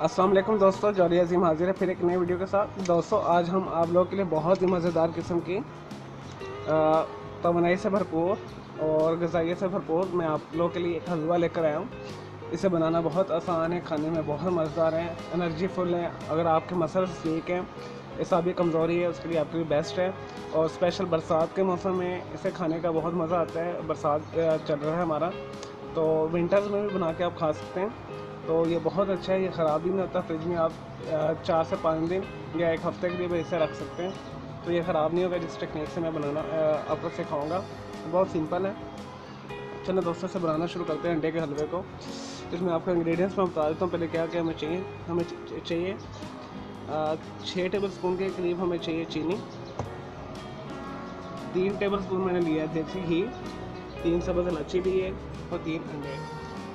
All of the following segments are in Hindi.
अस्सलाम वालेकुम दोस्तों, जौहरी अज़ीम हाजिर है फिर एक नई वीडियो के साथ। दोस्तों आज हम आप लोगों के लिए बहुत ही मज़ेदार किस्म की तवानाई से भरपूर और ग़िज़ाइयत से भरपूर मैं आप लोगों के लिए एक हलवा लेकर आया हूँ। इसे बनाना बहुत आसान है, खाने में बहुत मज़ेदार है, एनर्जी फुल है। अगर आपके मसल्स वीक हैं, एसाबी कमज़ोरी है, उसके लिए आपके लिए बेस्ट है। और स्पेशल बरसात के मौसम में इसे खाने का बहुत मज़ा आता है। बरसात चल रहा है हमारा, तो विंटर्स में भी बना के आप खा सकते हैं। तो ये बहुत अच्छा है, ये ख़राब भी नहीं होता। फ्रिज में आप 4 से 5 दिन या 1 हफ़्ते के लिए भी इसे रख सकते हैं, तो ये ख़राब नहीं होगा। जिस टेक्निक से मैं बनाना आपको सिखाऊंगा बहुत सिंपल है। चलो दोस्तों से बनाना शुरू करते हैं अंडे के हलवे को। इसमें आपको इंग्रेडिएंट्स मैं बता देता हूँ पहले क्या क्या हमें चाहिए। हमें चाहिए 6 टेबल स्पून के करीब हमें चाहिए चीनी, 3 टेबल स्पून मैंने लिया है देसी घी, 3 सब्ज़ इलायची ली है और 3 अंडे।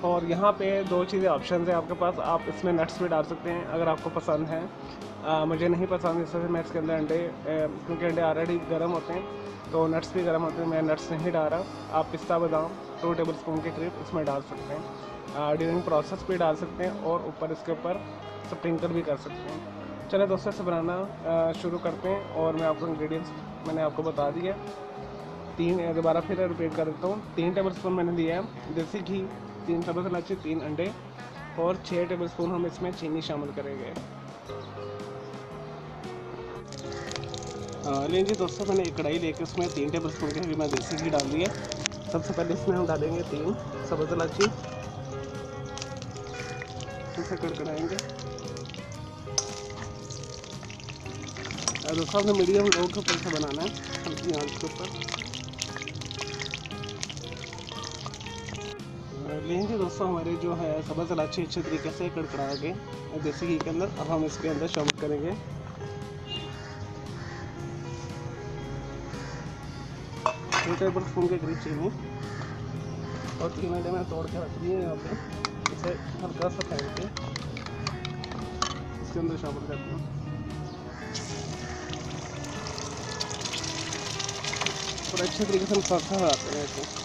और यहाँ पे 2 चीज़ें ऑप्शन है आपके पास, आप इसमें नट्स भी डाल सकते हैं अगर आपको पसंद है। मुझे नहीं पसंद, इस वजह से मैं इसके अंदर अंडे क्योंकि अंडे ऑलरेडी गर्म होते हैं तो नट्स भी गर्म होते हैं, मैं नट्स नहीं डाल रहा। आप पिस्ता बादाम 2 टेबल स्पून के करीब इसमें डाल सकते हैं, ड्यूरिंग प्रोसेस भी डाल सकते हैं और ऊपर इसके ऊपर स्प्रिंकल भी कर सकते हैं। चलो दोस्तों से बनाना शुरू करते हैं। और मैं आपको इंग्रेडिएंट्स मैंने आपको बता दिया, 3 दोबारा फिर रिपीट कर देता हूँ। 3 टेबल स्पून मैंने दिया है देसी घी, 3 सब्ज़ इलायची, 3 अंडे और 6 टेबल स्पून हम इसमें चीनी शामिल करेंगे। लीजिए दोस्तों, मैंने एक कढ़ाई लेकर उसमें 3 टेबल स्पून के करीब मैं देसी घी डाल दिया। सबसे पहले इसमें हम डालेंगे 3 सब्ज़ इलायची, इसे कड़कड़ाएंगे। दोस्तों आपने मीडियम लो के ऊपर से बनाना है, हल्की आंच के ऊपर। लेंगे दोस्तों, हमारे जो है सब्ज़ इलायची अच्छे तरीके से कड़कड़ा गए देसी घी के अंदर। अब हम इसके अंदर शामिल करेंगे 2 टेबल स्पून के करीब चीनी और 3 अंडे मैंने तोड़ के रख दिए यहाँ पे। इसे हल्का सा फेंट के इसके अंदर शामिल करते हैं और अच्छे तरीके से मसाला लगाते हैं इसे।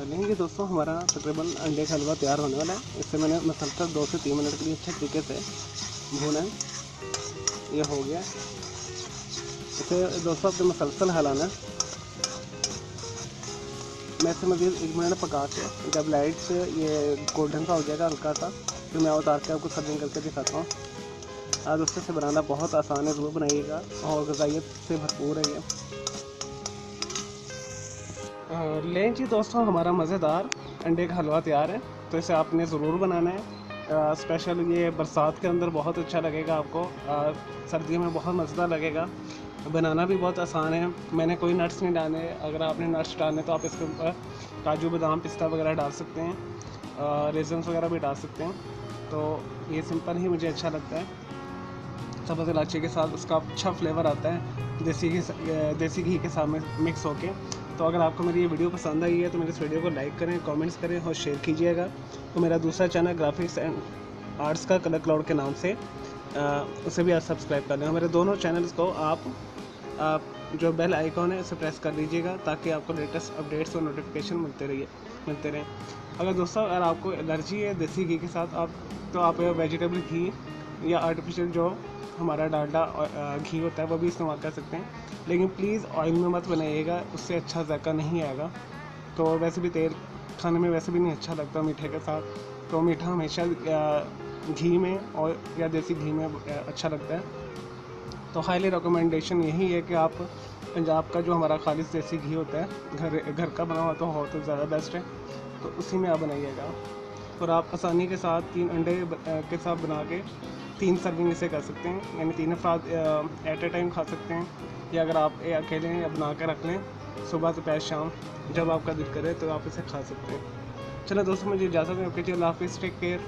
लेंगे दोस्तों, हमारा तकरीबन अंडे का हलवा तैयार होने वाला है। इससे मैंने मसलसल 2 से 3 मिनट के लिए अच्छे तरीके से भूना है। ये हो गया, इसे दोस्तों अपने मसलसल हिलाना है। मैं इसे मज़ीद 1 मिनट पका के जब लाइट से ये गोल्डन सा हो जाएगा हल्का सा, फिर मैं उतार के आपको सर्विंग करके दिखाता हूँ। आज दोस्तों से बनाना बहुत आसान है, ज़रूर बनाइएगा और ग़िज़ाइयत से भरपूर है ये। लें जी दोस्तों, हमारा मज़ेदार अंडे का हलवा तैयार है, तो इसे आपने ज़रूर बनाना है। स्पेशल ये बरसात के अंदर बहुत अच्छा लगेगा आपको, सर्दियों में बहुत मज़ेदार लगेगा। बनाना भी बहुत आसान है, मैंने कोई नट्स नहीं डाले। अगर आपने नट्स डालने तो आप इसके ऊपर काजू बादाम पिस्ता वगैरह डाल सकते हैं, रेज़न्स वगैरह भी डाल सकते हैं। तो ये सिंपल ही मुझे अच्छा लगता है। सब्ज़ इलायची के साथ उसका अच्छा फ्लेवर आता है देसी घी के साथ में मिक्स होके। तो अगर आपको मेरी ये वीडियो पसंद आई है तो मेरे इस वीडियो को लाइक करें, कमेंट्स करें और शेयर कीजिएगा। तो मेरा दूसरा चैनल ग्राफिक्स एंड आर्ट्स का कलर क्लाउड के नाम से उसे भी आप सब्सक्राइब कर लें। मेरे दोनों चैनल्स को आप जो बेल आइकॉन है उसे प्रेस कर लीजिएगा ताकि आपको लेटेस्ट अपडेट्स और नोटिफिकेशन मिलते रहें। अगर दोस्तों अगर आपको एलर्जी है देसी घी के साथ तो आप वेजिटेबल घी या आर्टिफिशियल जो हमारा डालडा घी होता है वो भी इस्तेमाल कर सकते हैं, लेकिन प्लीज़ ऑयल में मत बनाइएगा, उससे अच्छा जायका नहीं आएगा। तो वैसे भी तेल खाने में वैसे भी नहीं अच्छा लगता मीठे के साथ, तो मीठा हमेशा घी में और या देसी घी में अच्छा लगता है। तो हाईली रिकमेंडेशन यही है कि आप पंजाब का जो हमारा खालिश देसी घी होता है घर का बना हुआ तो हो तो ज़्यादा बेस्ट है, तो उसी में आप बनाइएगा। और आप आसानी के साथ 3 अंडे के साथ बना के 3 सर्विंग इसे कर सकते हैं, यानी 3 अफराद एट ए टाइम खा सकते हैं। या अगर आप अकेले या बना के रख लें सुबह दोपहर शाम जब आपका दिल करे तो आप इसे खा सकते हैं। चलो दोस्तों, मुझे इजाज़त है, ओके जी, अल्लाह हाफ़िज़, टेक केयर।